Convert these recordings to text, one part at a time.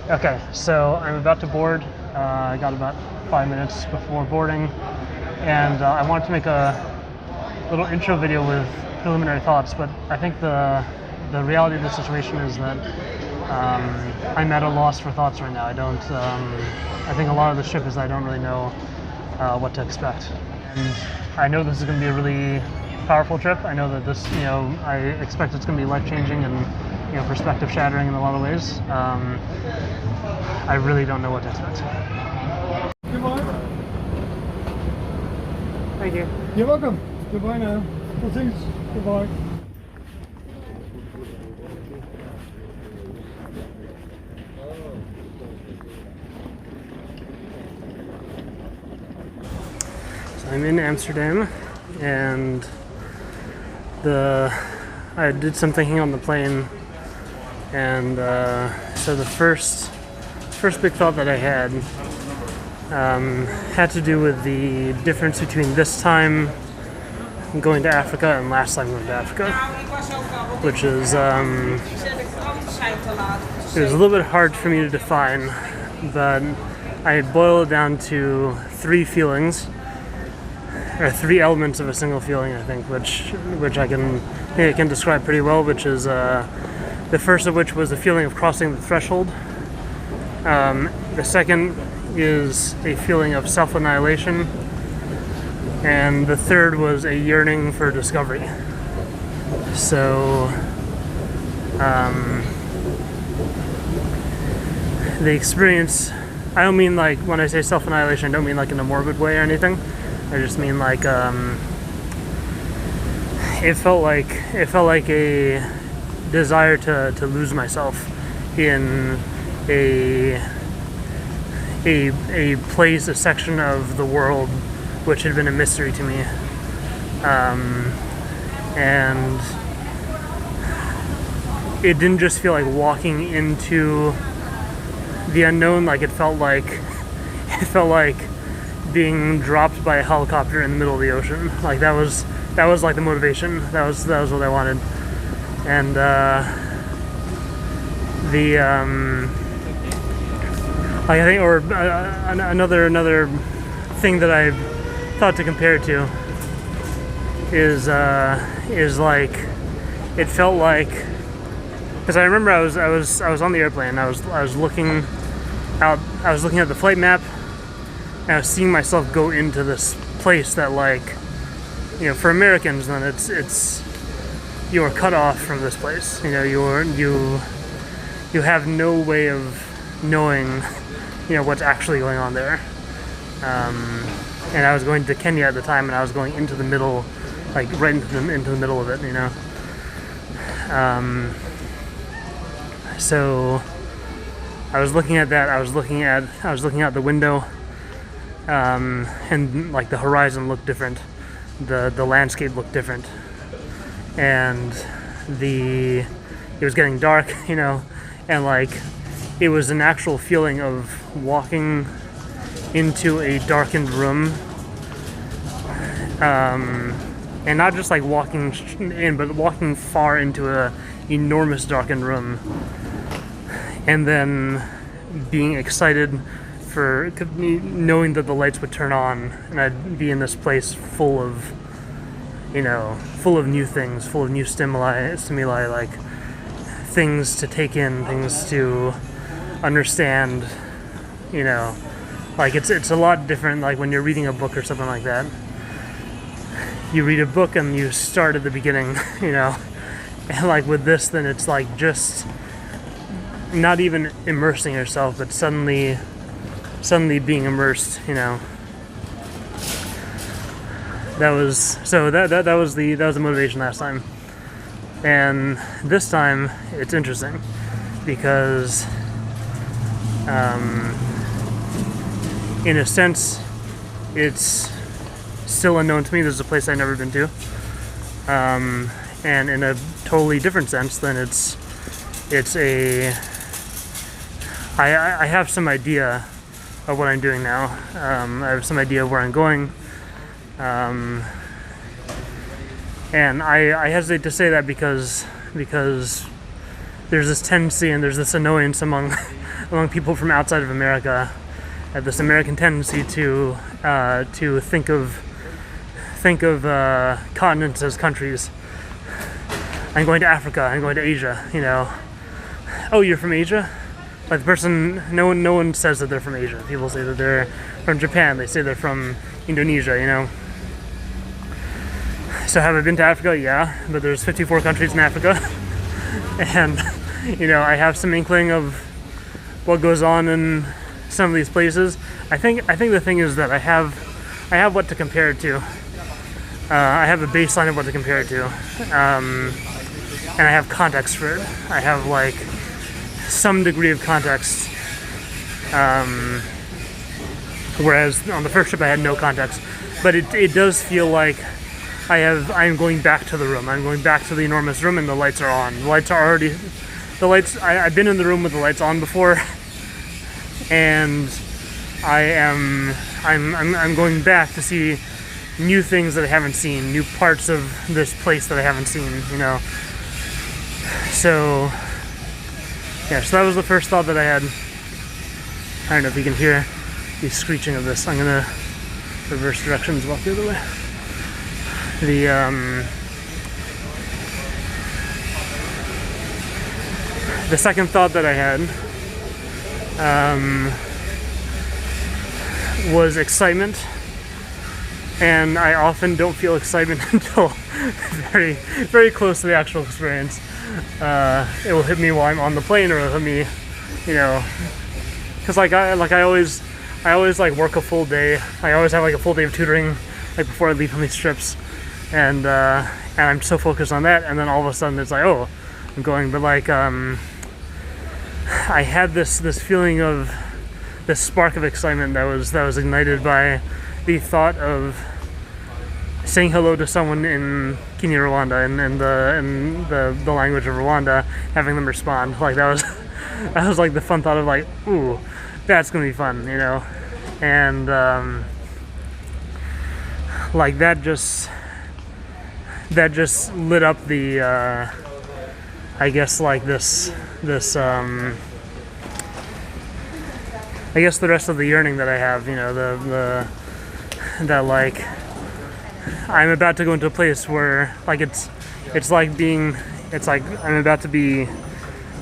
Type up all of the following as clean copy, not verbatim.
Okay, so I'm about to board. I got about 5 minutes before boarding, and I wanted to make a little intro video with preliminary thoughts. But I think the reality of the situation is that I'm at a loss for thoughts right now. I don't. I think a lot of the trip is I don't really know what to expect, and I know this is going to be a really powerful trip. I know that this, I expect it's going to be life changing and perspective shattering in a lot of ways. I really don't know what to expect. Goodbye. Thank you. You're welcome. Goodbye now. Blessings. Goodbye. So I'm in Amsterdam, and I did some thinking on the plane, and so the first big thought that I had to do with the difference between this time going to Africa and last time going to Africa, which is it was a little bit hard for me to define, but I boiled it down to three feelings, or three elements of a single feeling, I think, which I can describe pretty well, which is the first of which was the feeling of crossing the threshold. The second is a feeling of self-annihilation, and the third was a yearning for discovery. So the experience, I don't mean like, when I say self-annihilation, I don't mean like in a morbid way or anything. I just mean like it felt like a desire to lose myself in a place, a section of the world which had been a mystery to me, and it didn't just feel like walking into the unknown. Like it felt like being dropped by a helicopter in the middle of the ocean. Like that was like the motivation. That was what I wanted. And I think, or another thing that I thought to compare it to is like, it felt like, because I remember I was on the airplane. I was looking out. I was looking at the flight map, and I was seeing myself go into this place that, like, for Americans, then it's you are cut off from this place. You have no way of knowing what's actually going on there. And I was going to Kenya at the time, and I was going into the middle, like right into the middle of it. So I was looking at that. I was looking out the window, and like the horizon looked different, the landscape looked different, and it was getting dark, and like it was an actual feeling of walking into a darkened room, and not just like walking in, but walking far into a enormous darkened room, and then being excited for knowing that the lights would turn on, and I'd be in this place full of new things, full of new stimuli, like things to take in, things to understand. Like it's a lot different. Like when you're reading a book or something like that, you read a book and you start at the beginning, and like with this, then it's like just not even immersing yourself, but suddenly being immersed. That was the motivation last time, and this time it's interesting because in a sense it's still unknown to me. This is a place I've never been to, and in a totally different sense, then I have some idea of what I'm doing now. I have some idea of where I'm going. And I hesitate to say that because there's this tendency and there's this annoyance among among people from outside of America. I have this American tendency to think of continents as countries. I'm going to Africa. I'm going to Asia. You know, oh, you're from Asia? Like the person, no one says that they're from Asia. People say that they're from Japan. They say they're from Indonesia. You know. So have I been to Africa? Yeah, but there's 54 countries in Africa, and you know I have some inkling of what goes on in some of these places. I think the thing is that I have what to compare it to. I have a baseline of what to compare it to, and I have context for it. I have like some degree of context, whereas on the first trip I had no context. But it does feel like I'm going back to the room. I'm going back to the enormous room, and the lights are on. The lights are already. I've been in the room with the lights on before, and I'm going back to see new things that I haven't seen, new parts of this place that I haven't seen. You know. So yeah, so that was the first thought that I had. I don't know if you can hear the screeching of this. I'm gonna reverse directions, walk the other way. The second thought that I had was excitement, and I often don't feel excitement until very, very close to the actual experience. It will hit me while I'm on the plane, or it'll hit me, you know, because I always like work a full day. I always have like a full day of tutoring, like before I leave on these trips. And I'm so focused on that, and then all of a sudden it's like, oh, I'm going. But like, I had this feeling of this spark of excitement that was ignited by the thought of saying hello to someone in Kenya, Rwanda, in the language of Rwanda, having them respond. Like that was like the fun thought of like, ooh, that's gonna be fun, you know, and like that just lit up the I guess like this I guess the rest of the yearning that I have, you know, that like I'm about to go into a place where like it's like I'm about to be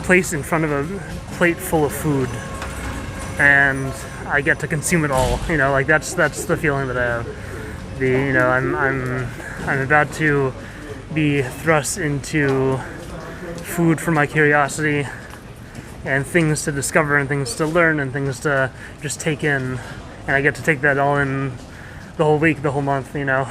placed in front of a plate full of food, and I get to consume it all, you know, like that's the feeling that I have. I'm about to be thrust into food for my curiosity, and things to discover, and things to learn, and things to just take in, and I get to take that all in the whole week, the whole month, you know.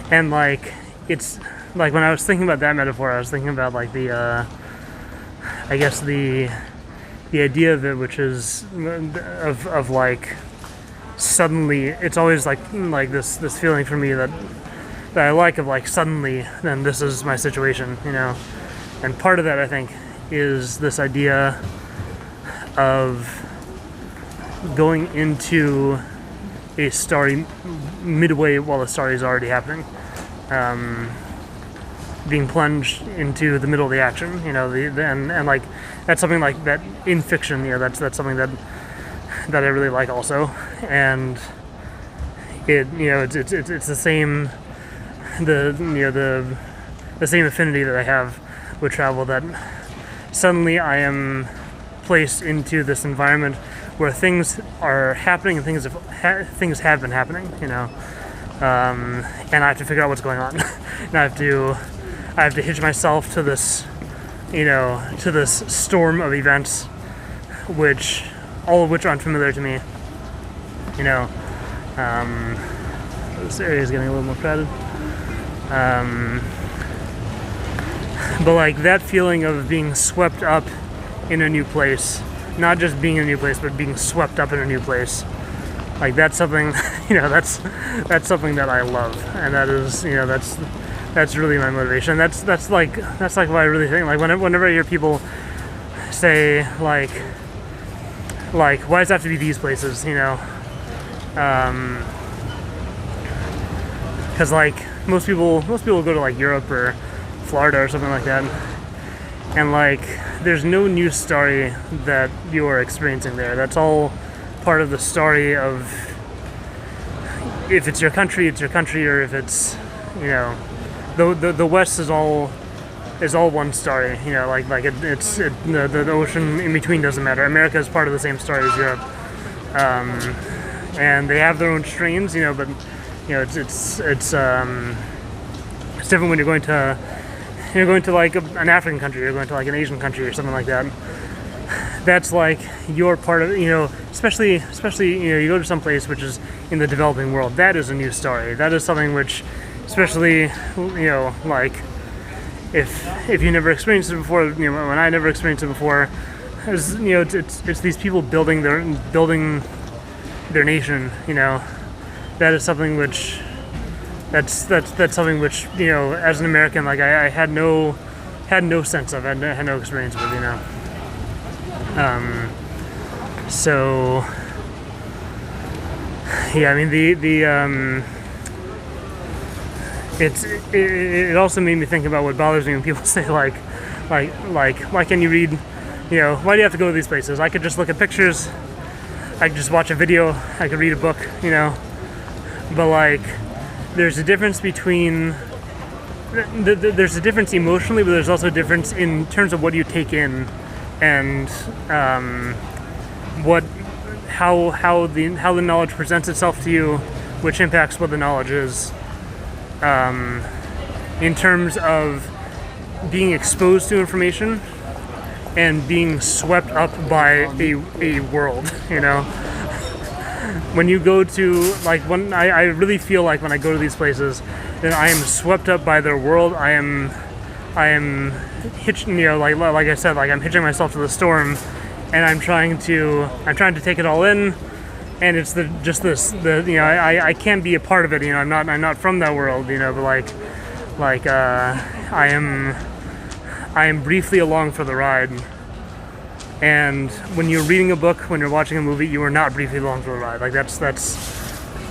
And like it's like when I was thinking about that metaphor, I was thinking about like the I guess the idea of it, which is of like suddenly, it's always like this feeling for me that I like, of like suddenly then this is my situation, you know. And part of that I think is this idea of going into a story midway while the story is already happening, being plunged into the middle of the action, you know, and like that's something like that in fiction, you know, that's something that I really like also. And it, you know, it's the same, the same affinity that I have with travel, that suddenly I am placed into this environment where things are happening and things have been happening, you know, and I have to figure out what's going on. And I have to hitch myself to this, you know, to this storm of events, all of which are unfamiliar to me, you know. This area is getting a little more crowded. But like that feeling of being swept up in a new place, not just being in a new place, but being swept up in a new place, like that's something, you know, that's something that I love, and that is, you know, that's really my motivation. That's like what I really think. Like whenever I hear people say like why does it have to be these places, you know? Because like most people go to like Europe or Florida or something like that, and like there's no new story that you are experiencing there. That's all part of the story of, if it's your country, it's your country, or if it's, you know, the West is all one story. You know, the ocean in between doesn't matter. America is part of the same story as Europe, and they have their own strains. You know, but you know it's different when you're going to like an African country, you're going to like an Asian country or something like that. That's like your part of, you know, especially you know, you go to some place which is in the developing world. That is a new story. That is something which, especially, you know, like if you never experienced it before, you know, when I never experienced it before, is, you know, it's these people building their nation. You know, that is something which that's something which, you know, as an American, like I had no sense of, had no experience with, you know. So yeah, I mean it also made me think about what bothers me when people say like why can't you read, you know, why do you have to go to these places? I could just look at pictures, I could just watch a video, I could read a book, you know. But like there's a difference between there's a difference emotionally, but there's also a difference in terms of what you take in, and how the knowledge presents itself to you, which impacts what the knowledge is. In terms of being exposed to information and being swept up by a world, you know. When you go to, like, when I really feel like when I go to these places, then I am swept up by their world. I am hitching, you know, like I said, like I'm hitching myself to the storm, and I'm trying to take it all in, and it's you know, I can't be a part of it, you know. I'm not from that world, you know, but I am briefly along for the ride. And when you're reading a book, when you're watching a movie, you are not briefly along for the ride. Like that's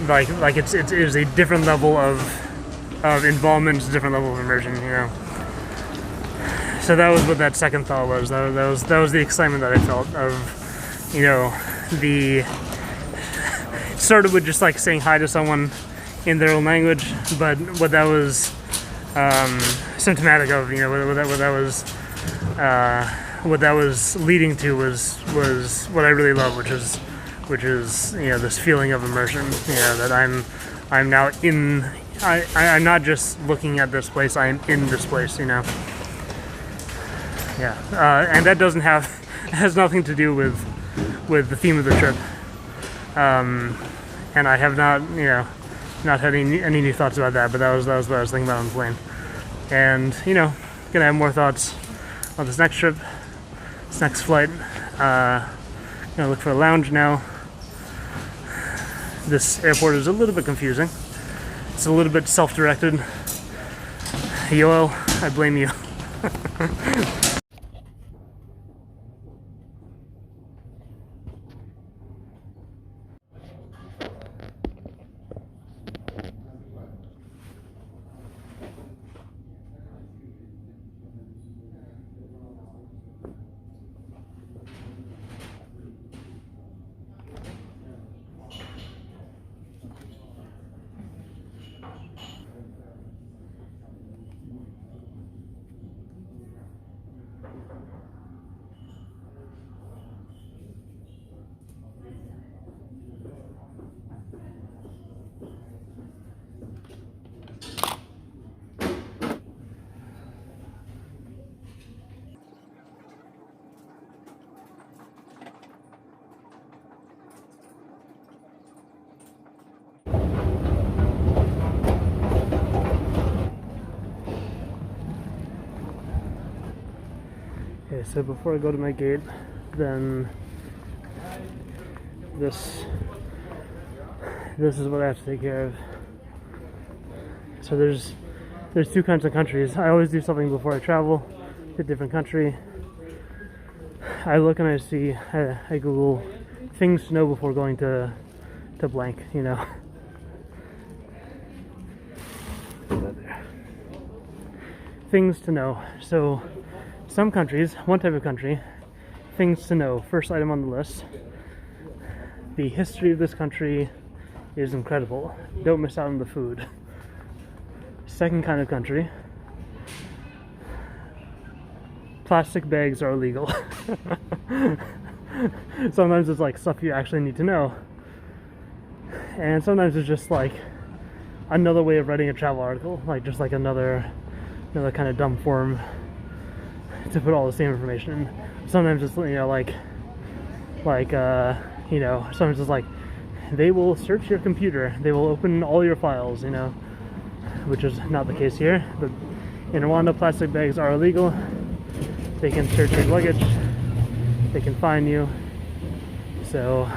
like it is a different level of involvement, it's a different level of immersion, you know. So that was what that second thought was. That was the excitement that I felt of, you know, it started with just like saying hi to someone in their own language, but what that was symptomatic of, you know, what that was leading to was what I really love, which is you know, this feeling of immersion. You know, that I'm now in. I'm not just looking at this place. I am in this place. You know. Yeah, and that has nothing to do with the theme of the trip. And I have not, you know, not had any new thoughts about that. But that was what I was thinking about on the plane. And you know, gonna have more thoughts on this next trip. Next flight. Gonna look for a lounge now. This airport is a little bit confusing. It's a little bit self-directed. Yoel, I blame you. Okay, so before I go to my gate, then this is what I have to take care of. So there's two kinds of countries. I always do something before I travel to a different country. I look and I see, I Google things to know before going to blank, you know. Things to know. So some countries, one type of country, things to know. First item on the list: the history of this country is incredible. Don't miss out on the food. Second kind of country: plastic bags are illegal. Sometimes it's like stuff you actually need to know, and sometimes it's just like another way of writing a travel article, like just like another kind of dumb form to put all the same information in. Sometimes it's sometimes it's like they will search your computer, they will open all your files, which is not the case here. But in Rwanda, plastic bags are illegal. They can search your luggage, they can fine you. So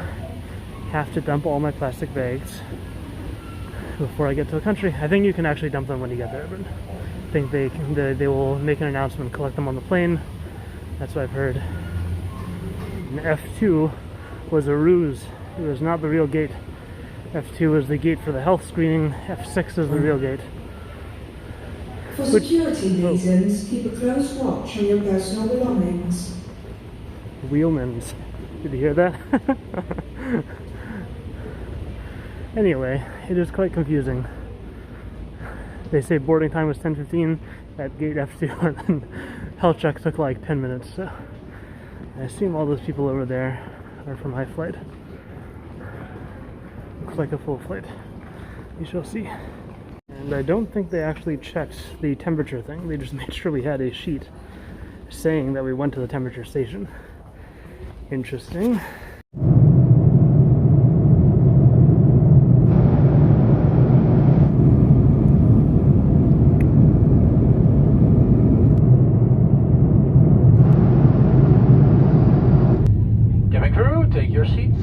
have to dump all my plastic bags before I get to the country. I think you can actually dump them when you get there, but I think they will make an announcement, collect them on the plane. That's what I've heard. And F2 was a ruse. It was not the real gate. F2 is the gate for the health screening. F6 is the real gate. For security reasons, keep a close watch on your personal belongings. Wheelmans. Did you hear that? Anyway, it is quite confusing. They say boarding time was 10:15 at gate F2, and then health check took like 10 minutes. So I assume all those people over there are from high flight. Looks like a full flight. We shall see. And I don't think they actually checked the temperature thing. They just made sure we had a sheet saying that we went to the temperature station. Interesting. Cabin crew, take your seats.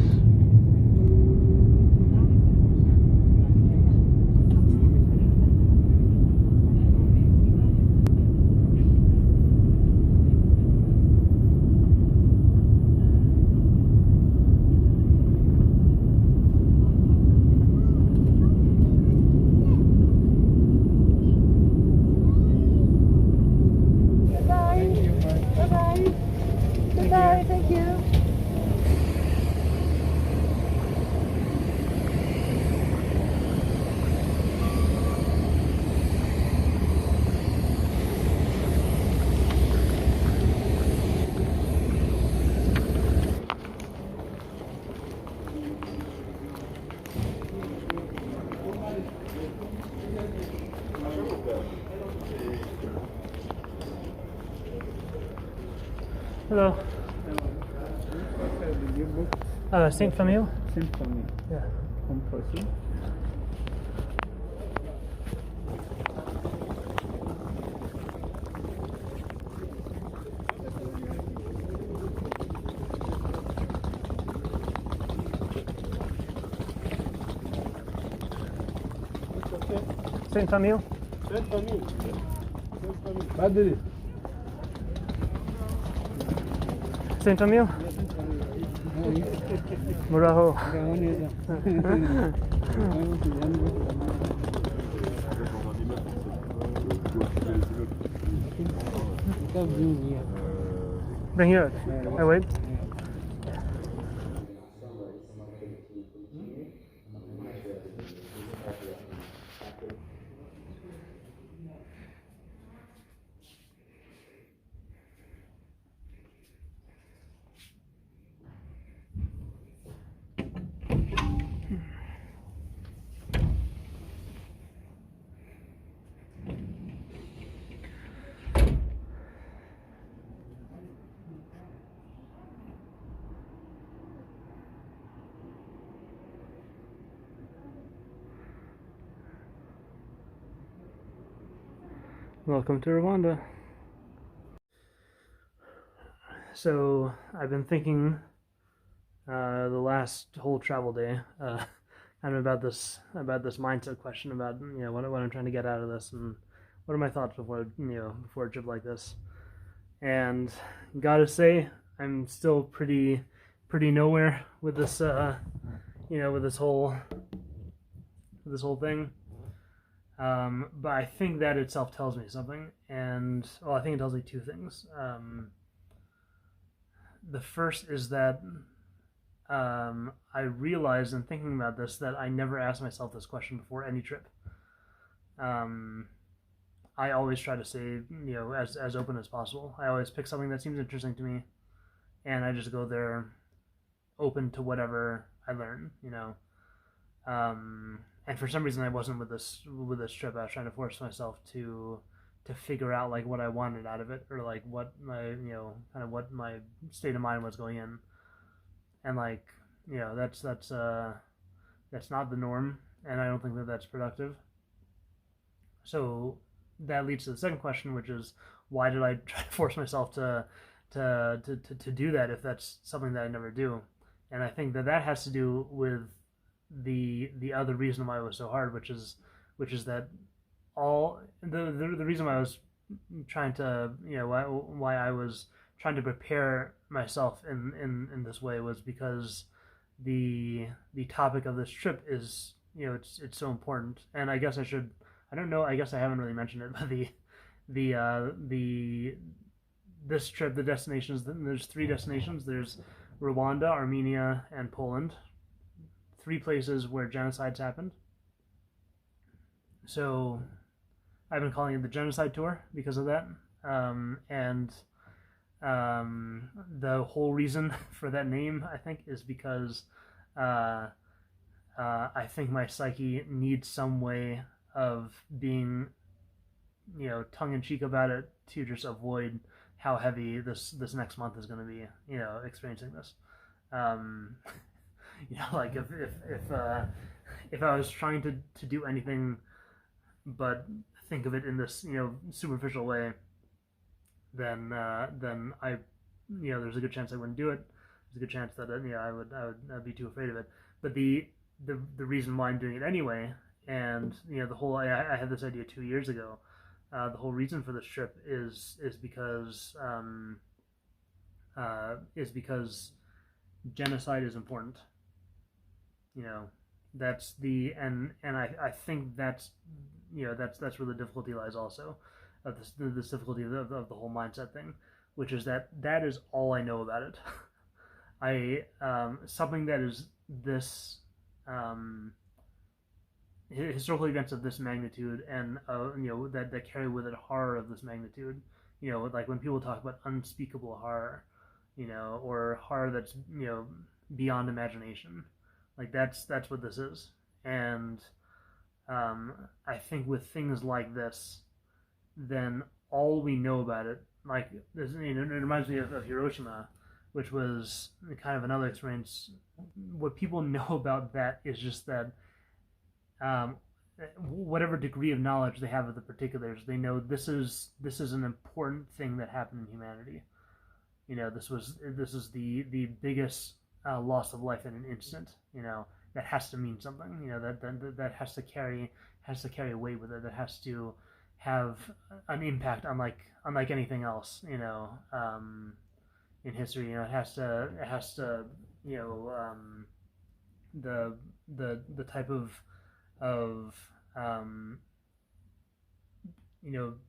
Hello. Saint Famille? Saint Famille. Yeah. One person. Saint Famille? Saint Famille. Badri. Saint Famille? Muraho. Bring here. I wait. Welcome to Rwanda. So I've been thinking the last whole travel day kind of about this mindset question about what I'm trying to get out of this and what are my thoughts before a trip like this. And gotta say, I'm still pretty nowhere with this with this whole thing. But I think that itself tells me something, and well, I think it tells me two things. The first is that I realized in thinking about this that I never asked myself this question before any trip. Um, I always try to stay, as open as possible. I always pick something that seems interesting to me, and I just go there open to whatever I learn. And for some reason, I wasn't with this trip. I was trying to force myself to figure out like what I wanted out of it, or like what my kind of what my state of mind was going in, and like that's not the norm, and I don't think that that's productive. So that leads to the second question, which is why did I try to force myself to do that if that's something that I never do? And I think that has to do with the other reason why it was so hard, which is that all the reason why I was trying to why I was trying to prepare myself in this way was because the topic of this trip is it's so important. And I guess I don't know, I guess I haven't really mentioned it, but the this trip, the destinations, there's three destinations. There's Rwanda, Armenia, and Poland. Three places where genocides happened. So I've been calling it the Genocide Tour because of that. And the whole reason for that name, I think, is because I think my psyche needs some way of being, tongue in cheek about it to just avoid how heavy this next month is going to be, experiencing this. Like if I was trying to do anything but think of it in this superficial way, then I there's a good chance I wouldn't do it. There's a good chance that I'd be too afraid of it. But the reason why I'm doing it anyway, and the whole I had this idea 2 years ago. The whole reason for this trip is because genocide is important. That's and I think that's that's where the difficulty lies also, of this difficulty of the whole mindset thing, which is that is all I know about it. I something that is this historical events of this magnitude, and that carry with it horror of this magnitude. Like when people talk about unspeakable horror, or horror that's beyond imagination. Like that's what this is. And I think with things like this, then all we know about it, like this, it reminds me of Hiroshima, which was kind of another experience. What people know about that is just that whatever degree of knowledge they have of the particulars, they know this is an important thing that happened in humanity. This is the biggest loss of life in an instant. That has to mean something. That has to carry weight with it. That has to have an impact unlike anything else. In history, it has to the type of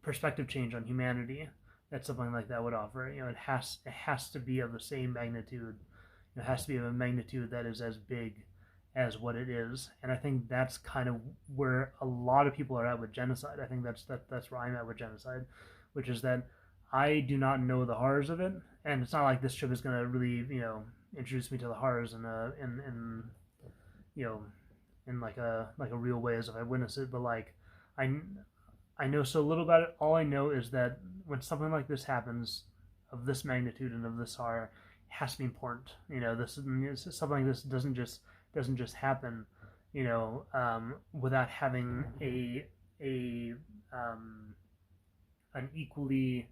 perspective change on humanity that something like that would offer. It has to be of the same magnitude. It has to be of a magnitude that is as big as what it is. And I think that's kind of where a lot of people are at with genocide. I think that's where I'm at with genocide, which is that I do not know the horrors of it, and it's not like this trip is going to really introduce me to the horrors in like a real way, as if I witnessed it. But like I know so little about it. All I know is that when something like this happens, of this magnitude and of this horror, it has to be important. Something like this doesn't just happen, without having an equally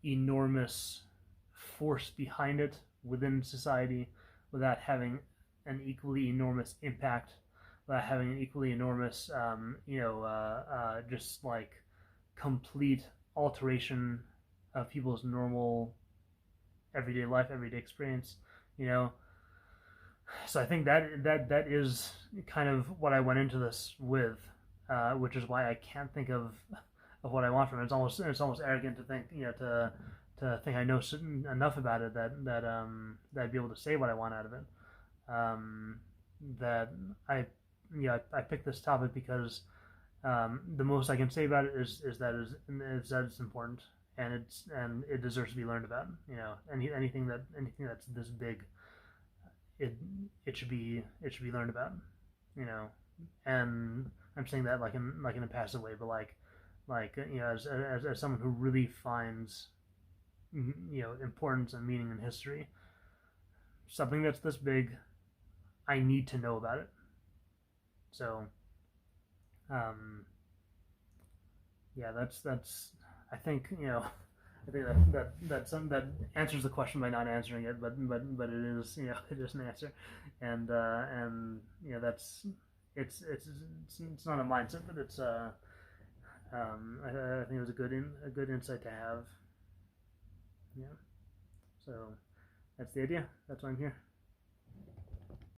enormous force behind it within society, without having an equally enormous impact, without having an equally enormous, just like complete alteration of people's normal everyday life, everyday experience. So I think that is kind of what I went into this with. which is why I can't think of what I want from it. It's almost arrogant to think, to think I know enough about it that I'd be able to say what I want out of it. That I picked this topic because the most I can say about it is that it's important, and it deserves to be learned about. Anything that's this big, it should be learned about. And I'm saying that like in a passive way, but as someone who really finds importance and meaning in history, something that's this big, I need to know about it. So that's I think that answers the question by not answering it, but it is it is an answer, and that's it's not a mindset, but it's I think it was a good insight to have. Yeah, so that's the idea. That's why I'm here.